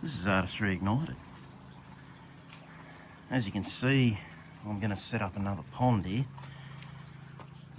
This is artist reignited. As you can see, I'm going to set up another pond here.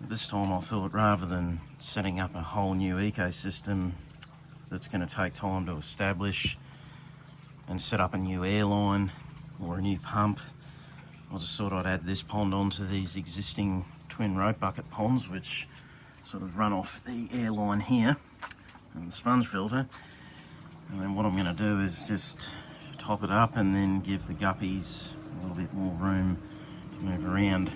This time I thought, rather than setting up a whole new ecosystem that's going to take time to establish and set up a new airline or a new pump, I just thought I'd add this pond onto these existing twin rope bucket ponds, which sort of run off the airline here and the sponge filter. And then what I'm going to do is just top it up and then give the guppies a little bit more room to move around.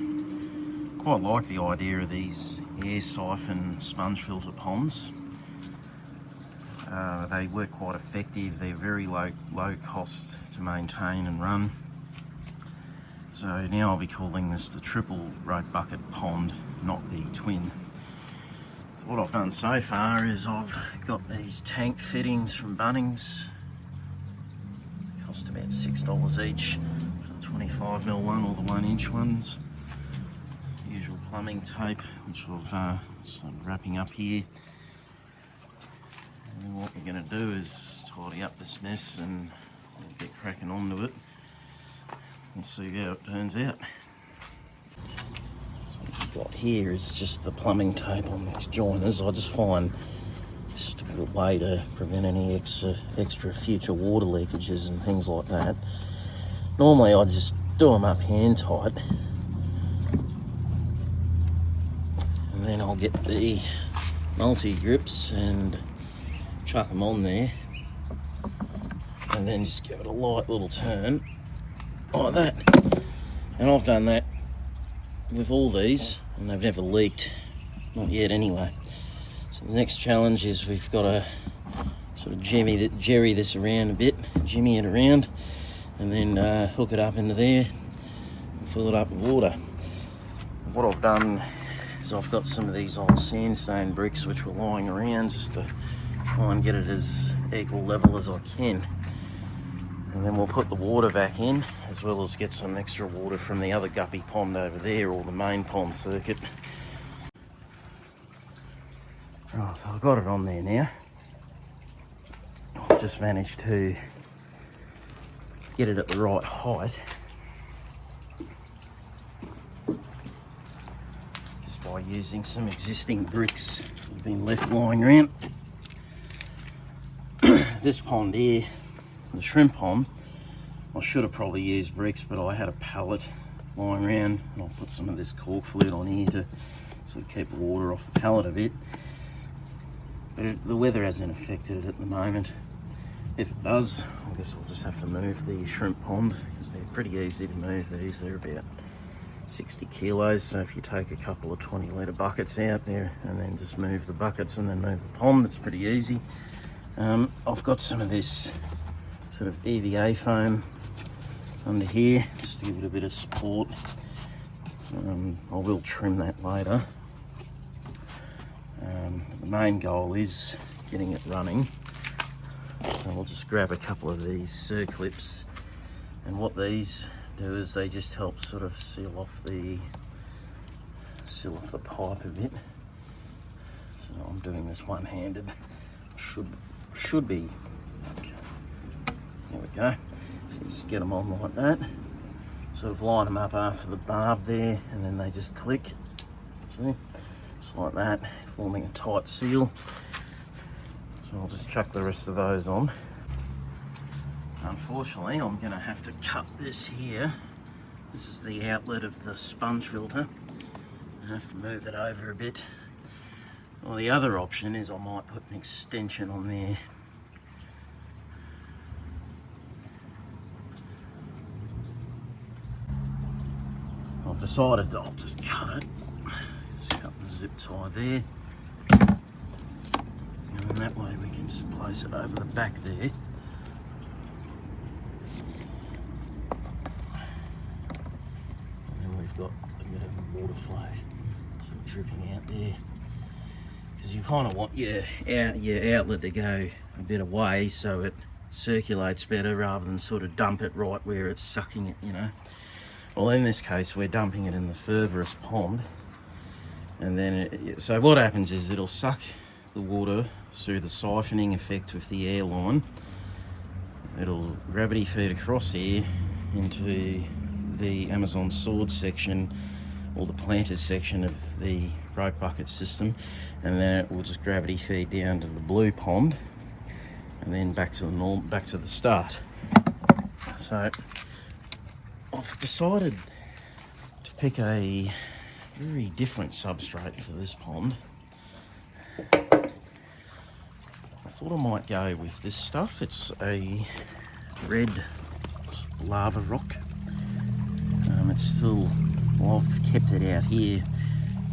Quite like the idea of these air siphon sponge filter ponds. They work quite effective. They're very low cost to maintain and run. So now I'll be calling this the triple rope bucket pond, not the twin. So what I've done so far is I've got these tank fittings from Bunnings. They cost about $6 each for the 25mm one or the 1-inch ones. Usual plumbing tape, which I've started wrapping up here. And what we're going to do is tidy up this mess and we'll get cracking onto it and see how it turns out. So what we've got here is just the plumbing tape on these joiners. I just find it's just a good way to prevent any extra future water leakages and things like that. Normally I just do them up hand tight, and then I'll get the multi-grips and chuck them on there, and then just give it a light little turn like that. And I've done that with all these and they've never leaked, not yet anyway. So the next challenge is we've got to sort of jerry this around a bit, jimmy it around, and then hook it up into there and fill it up with water. What I've done is I've got some of these old sandstone bricks which were lying around, just to try and get it as equal level as I can. And then we'll put the water back in, as well as get some extra water from the other guppy pond over there, or the main pond circuit. Right, so I've got it on there now. I've just managed to get it at the right height, just by using some existing bricks that have been left lying around. This pond here, the shrimp pond, I should have probably used bricks, but I had a pallet lying around, and I'll put some of this cork fluid on here to sort of keep the water off the pallet a bit. But the weather hasn't affected it at the moment. If it does, I guess I'll just have to move the shrimp pond, because they're pretty easy to move these. They're about 60 kilos, so if you take a couple of 20-litre buckets out there and then just move the buckets and then move the pond, it's pretty easy. I've got some of this sort of EVA foam under here, just to give it a bit of support. I will trim that later. The main goal is getting it running. So I'll just grab a couple of these circlips, and what these do is they just help sort of seal off the pipe a bit. So I'm doing this one-handed. Should be okay. There we go. So you just get them on like that, sort of line them up after the barb there, and then they just click. See, just like that, forming a tight seal. So I'll just chuck the rest of those on. Unfortunately, I'm going to have to cut this here. This is the outlet of the sponge filter. I have to move it over a bit. Well, the other option is I might put an extension on there. I've decided that I'll just cut it. Just cut the zip tie there. And then that way we can just place it over the back there. And then we've got a bit of water flow sort of dripping out there. Because you kind of want your outlet to go a bit away so it circulates better, rather than sort of dump it right where it's sucking it, you know. Well, in this case, we're dumping it in the furthest pond, and then so what happens is it'll suck the water through the siphoning effect with the airline, it'll gravity feed across here into the Amazon sword section, or the planted section of the rope bucket system, and then it will just gravity feed down to the blue pond, and then back to the start. So I've decided to pick a very different substrate for this pond. I thought I might go with this stuff. It's a red lava rock. It's still, well, I've kept it out here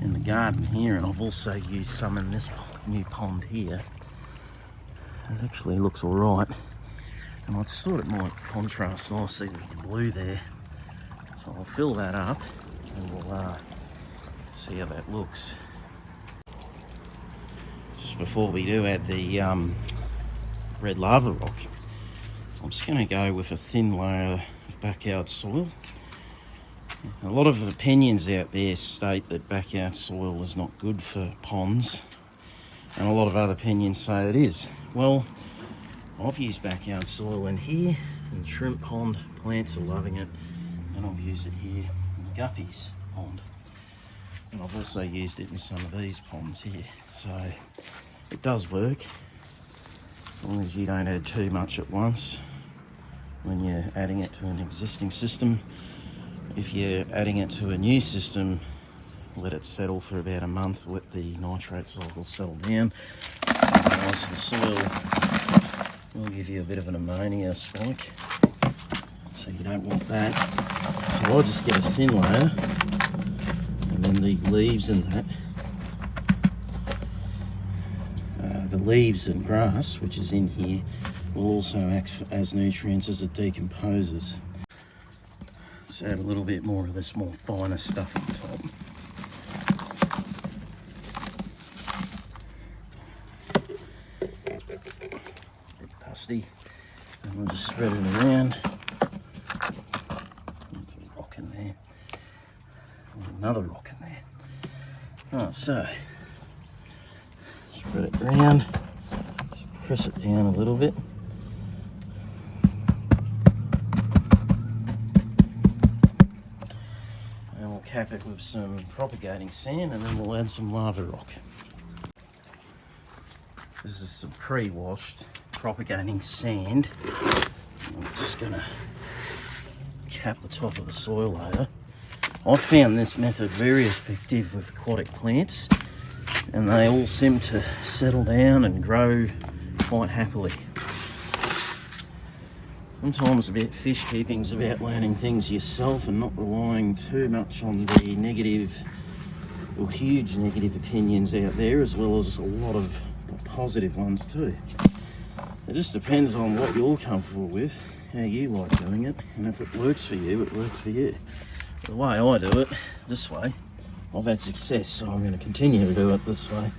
in the garden here, and I've also used some in this new pond here. It actually looks all right, and I just thought it might contrast nicely with the blue there. So I'll fill that up and we'll see how that looks. Just before we do add the red lava rock, I'm just going to go with a thin layer of backyard soil. A lot of opinions out there state that backyard soil is not good for ponds, and a lot of other opinions say it is. Well, I've used backyard soil in here, in the shrimp pond, plants are loving it, and I've used it here in the guppies pond. And I've also used it in some of these ponds here. So it does work, as long as you don't add too much at once when you're adding it to an existing system. If you're adding it to a new system, let it settle for about a month, let the nitrate cycle settle down. Otherwise the soil will give you a bit of an ammonia spike, so you don't want that. So I just get a thin layer, and then the leaves and that, the leaves and grass, which is in here, will also act as nutrients as it decomposes. Just add a little bit more of this more finer stuff on top. It's a bit dusty, and we'll just spread it around. There's a rock in there, and another rock in there. Right, so spread it around, just press it down a little bit. Cap it with some propagating sand, and then we'll add some lava rock. This is some pre-washed propagating sand. I'm just going to cap the top of the soil layer. I've found this method very effective with aquatic plants, and they all seem to settle down and grow quite happily. Sometimes fish keeping is about learning things yourself and not relying too much on the negative or huge negative opinions out there, as well as a lot of positive ones too. It just depends on what you're comfortable with, how you like doing it, and if it works for you, it works for you. The way I do it, this way, I've had success, so I'm going to continue to do it this way.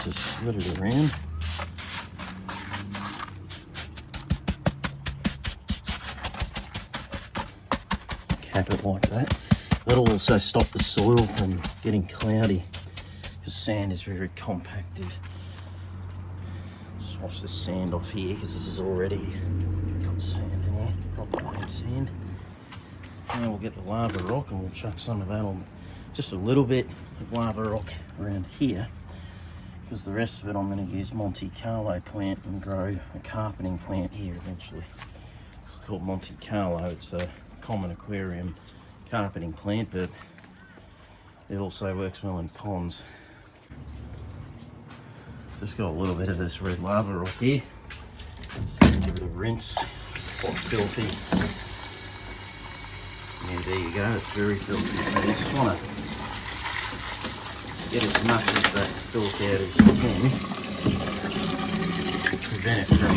Just spread it around. Cap it like that. That'll also stop the soil from getting cloudy, because sand is very compactive. Just wash the sand off here, because this is already got sand in there, proper sand. And then we'll get the lava rock and we'll chuck some of that on, just a little bit of lava rock around here. Because the rest of it I'm going to use Monte Carlo plant and grow a carpeting plant here eventually. It's called Monte Carlo. It's a common aquarium carpeting plant, but it also works well in ponds. Just got a little bit of this red lava rock here. Just give it a rinse. Quite filthy. Yeah, there you go. It's very filthy. So you just want to get as much of that filth out as you can to prevent it from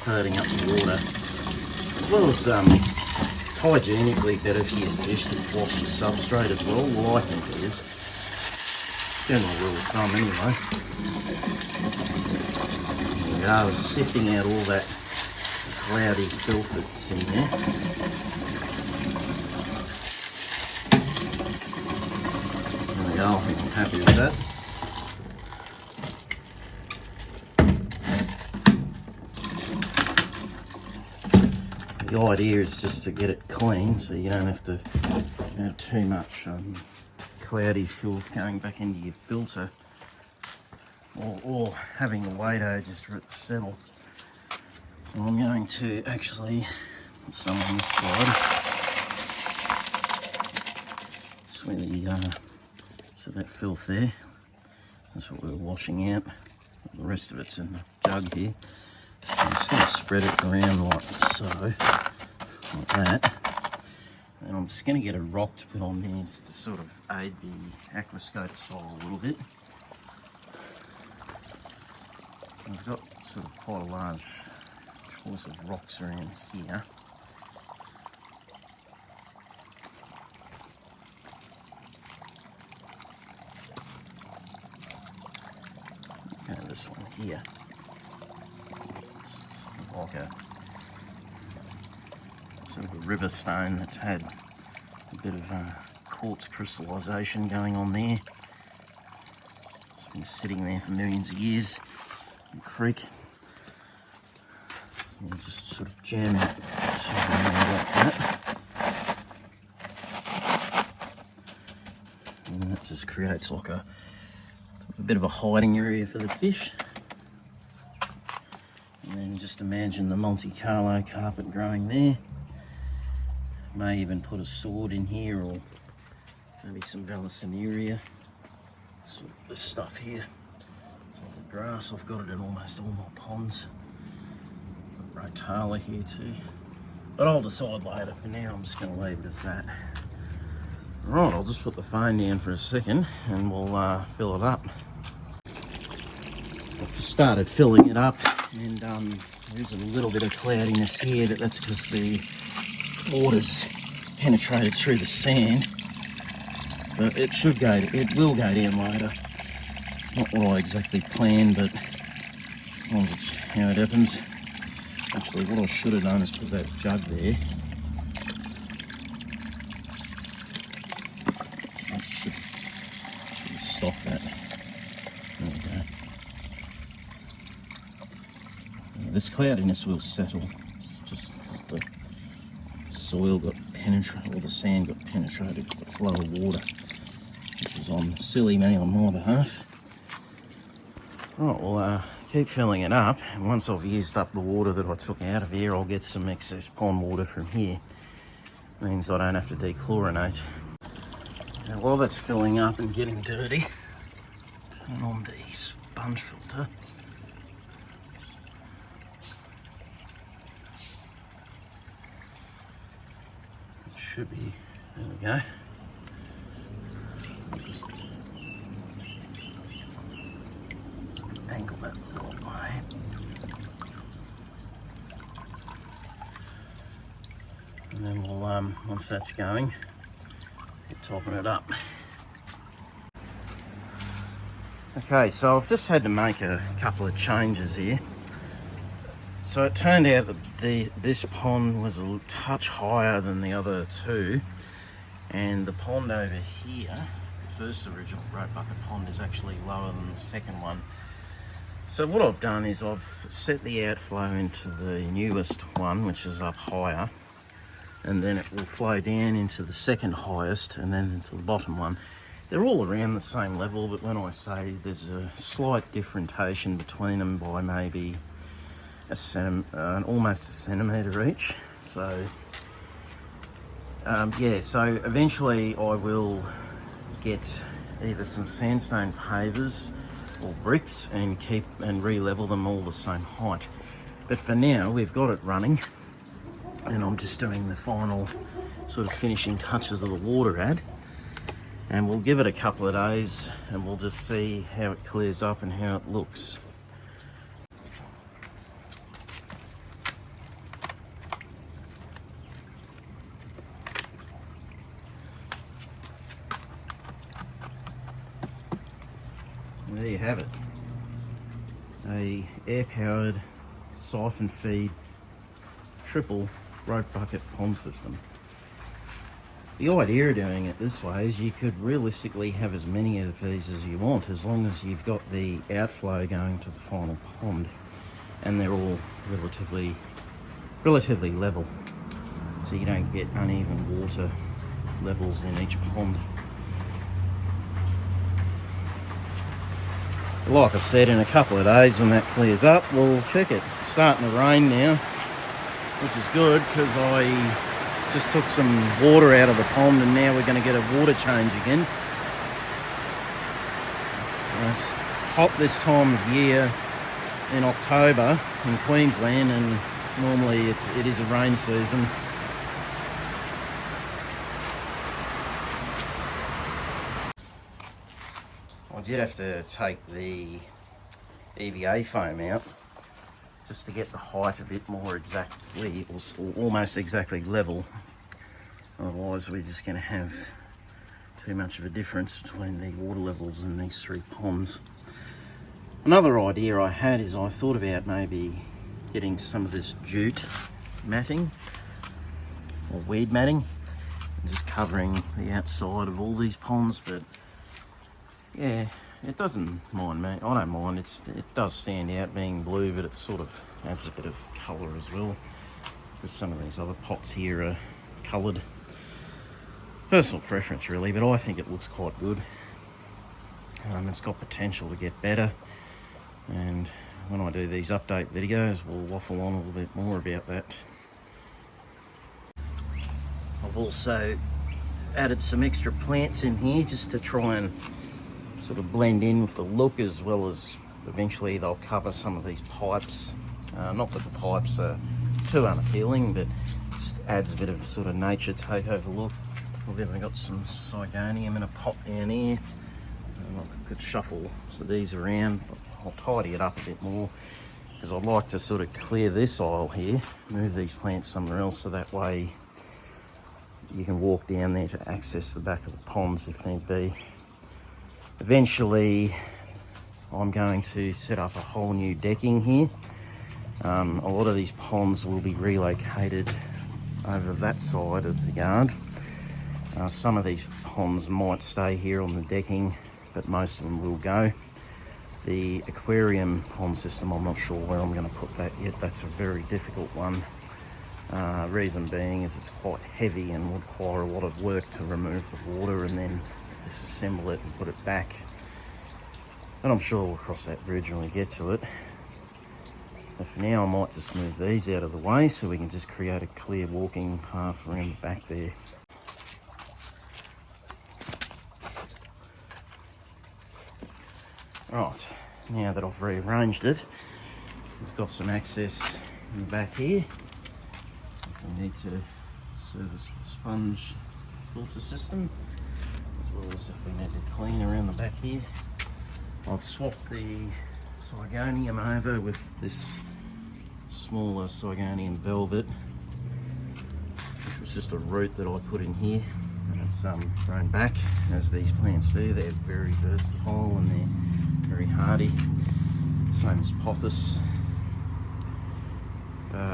hurting up the water. As well as it's hygienically better for your fish to wash your substrate as well. Well, I think it is. General rule of thumb anyway. There we go, I was sifting out all that cloudy filth that's in there. we go. I think I'm happy with that. The idea is just to get it clean so you don't have to have too much cloudy filth going back into your filter, or having the wattage just settle. So I'm going to actually put some on this side. So that filth there, that's what we're washing out. The rest of it's in the jug here. So I'm just going to spread it around like so, like that. And I'm just going to get a rock to put on there just to sort of aid the aquascape style a little bit. I've got sort of quite a large choice of rocks around here. Okay, this one here. Like a sort of a river stone that's had a bit of quartz crystallization going on there. It's been sitting there for millions of years in the creek. So we'll just sort of jam that like that. And that just creates like a bit of a hiding area for the fish. And then just imagine the Monte Carlo carpet growing there. May even put a sword in here, or maybe some Vallisneria. Sort of this stuff here. So the grass, I've got it in almost all my ponds. Rotala here too. But I'll decide later. For now, I'm just going to leave it as that. Right, I'll just put the phone down for a second and we'll fill it up. I've just started filling it up, and there's a little bit of cloudiness here, but that's because the water's penetrated through the sand. But it will go down later. Not what I exactly planned, but sometimes it's how it happens. Actually, what I should have done is put that jug there. I should stop that. There we go. This cloudiness will settle just because the soil got penetrated, or the sand got penetrated with the flow of water, which is on silly me on my behalf. Right, well, keep filling it up, and once I've used up the water that I took out of here, I'll get some excess pond water from here. Means I don't have to dechlorinate. Now, while that's filling up and getting dirty, turn on the sponge filter. Should be, there we go. Just angle that the wrong way. And then we'll, once that's going, keep topping it up. Okay, so I've just had to make a couple of changes here. So it turned out that this pond was a touch higher than the other two, and the pond over here, the first original rope bucket pond, is actually lower than the second one. So what I've done is I've set the outflow into the newest one, which is up higher, and then it will flow down into the second highest and then into the bottom one. They're all around the same level, but when I say there's a slight differentiation between them by maybe almost a centimetre each. So yeah, so eventually I will get either some sandstone pavers or bricks and re-level them all the same height. But for now, we've got it running, and I'm just doing the final sort of finishing touches of the water add, and we'll give it a couple of days and we'll just see how it clears up and how it looks. There you have it, a air-powered siphon feed triple rope bucket pond system. The idea of doing it this way is you could realistically have as many of these as you want, as long as you've got the outflow going to the final pond and they're all relatively level, so you don't get uneven water levels in each pond. Like I said, in a couple of days when that clears up, we'll check it. It's starting to rain now, which is good because I just took some water out of the pond and now we're going to get a water change again. It's hot this time of year in October in Queensland, and normally it is a rain season. I did have to take the EVA foam out just to get the height a bit more exactly, or almost exactly level. Otherwise we're just going to have too much of a difference between the water levels in these three ponds. Another idea I had is I thought about maybe getting some of this jute matting or weed matting and just covering the outside of all these ponds, but yeah, it doesn't mind me. I don't mind. It does stand out being blue, but it sort of adds a bit of colour as well, because some of these other pots here are coloured. Personal preference really, but I think it looks quite good. It's got potential to get better, and when I do these update videos we'll waffle on a little bit more about that. I've also added some extra plants in here just to try and sort of blend in with the look, as well as eventually they'll cover some of these pipes. Not that the pipes are too unappealing, but just adds a bit of sort of nature takeover look. I've even got some Sigonium in a pot down here. I could shuffle these around. I'll tidy it up a bit more because I'd like to sort of clear this aisle here, move these plants somewhere else, so that way you can walk down there to access the back of the ponds if need be. Eventually I'm going to set up a whole new decking here. A lot of these ponds will be relocated over that side of the yard. Some of these ponds might stay here on the decking, but most of them will go. The aquarium pond system, I'm not sure where I'm going to put that yet. That's a very difficult one. Reason being is it's quite heavy and will require a lot of work to remove the water and then disassemble it and put it back. But I'm sure we'll cross that bridge when we get to it. But for now I might just move these out of the way so we can just create a clear walking path around the back there. Right, now that I've rearranged it, we've got some access in the back here. We need to service the sponge filter system, as well as if we need to clean around the back here. I've swapped the Sigonium over with this smaller Sigonium velvet, which was just a root that I put in here, and it's grown back as these plants do. They're very versatile and they're very hardy, same as pothos.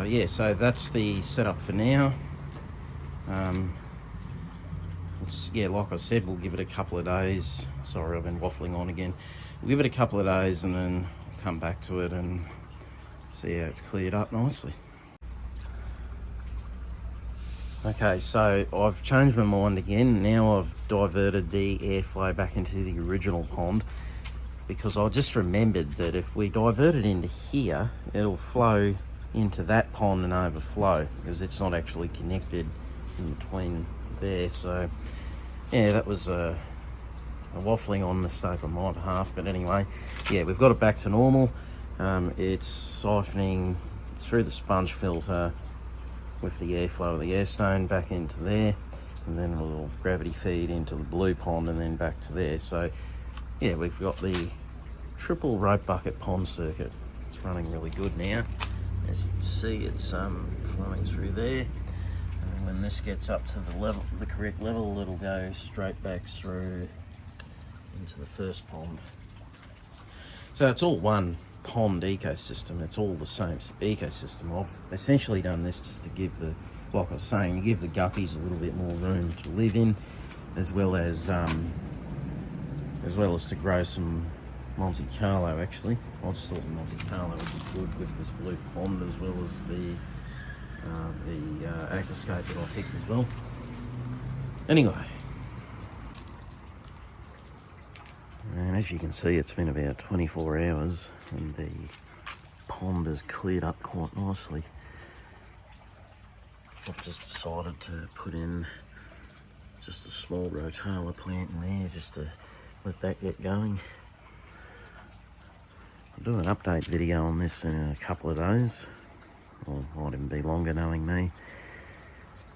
Yeah, so that's the setup for now. Yeah, like I said, we'll give it a couple of days. Sorry, I've been waffling on again. We'll give it a couple of days and then come back to it and see how it's cleared up nicely. Okay, so I've changed my mind again. Now I've diverted the airflow back into the original pond, because I just remembered that if we divert it into here, it'll flow into that pond and overflow, because it's not actually connected in between there. So yeah, that was a waffling on mistake on my behalf, but anyway, yeah, we've got it back to normal. It's siphoning through the sponge filter with the airflow of the air stone back into there, and then a little gravity feed into the blue pond and then back to there. So yeah, we've got the triple rope bucket pond circuit. It's running really good now. As you can see, it's flowing through there, and when this gets up to the level, the correct level, it'll go straight back through into the first pond. So it's all one pond ecosystem. It's all the same ecosystem. I've essentially done this just to give the, like I was saying, you give the guppies a little bit more room to live in, as well as to grow some Monte Carlo. Actually, I just thought the Monte Carlo would be good with this blue pond, as well as the aquascape that I picked as well. Anyway, and as you can see, it's been about 24 hours and the pond has cleared up quite nicely. I've just decided to put in just a small rotala plant in there just to let that get going. I'll do an update video on this in a couple of days, or might even be longer knowing me.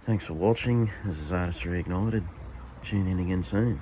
Thanks for watching. This is Artist Reignited. Tune in again soon.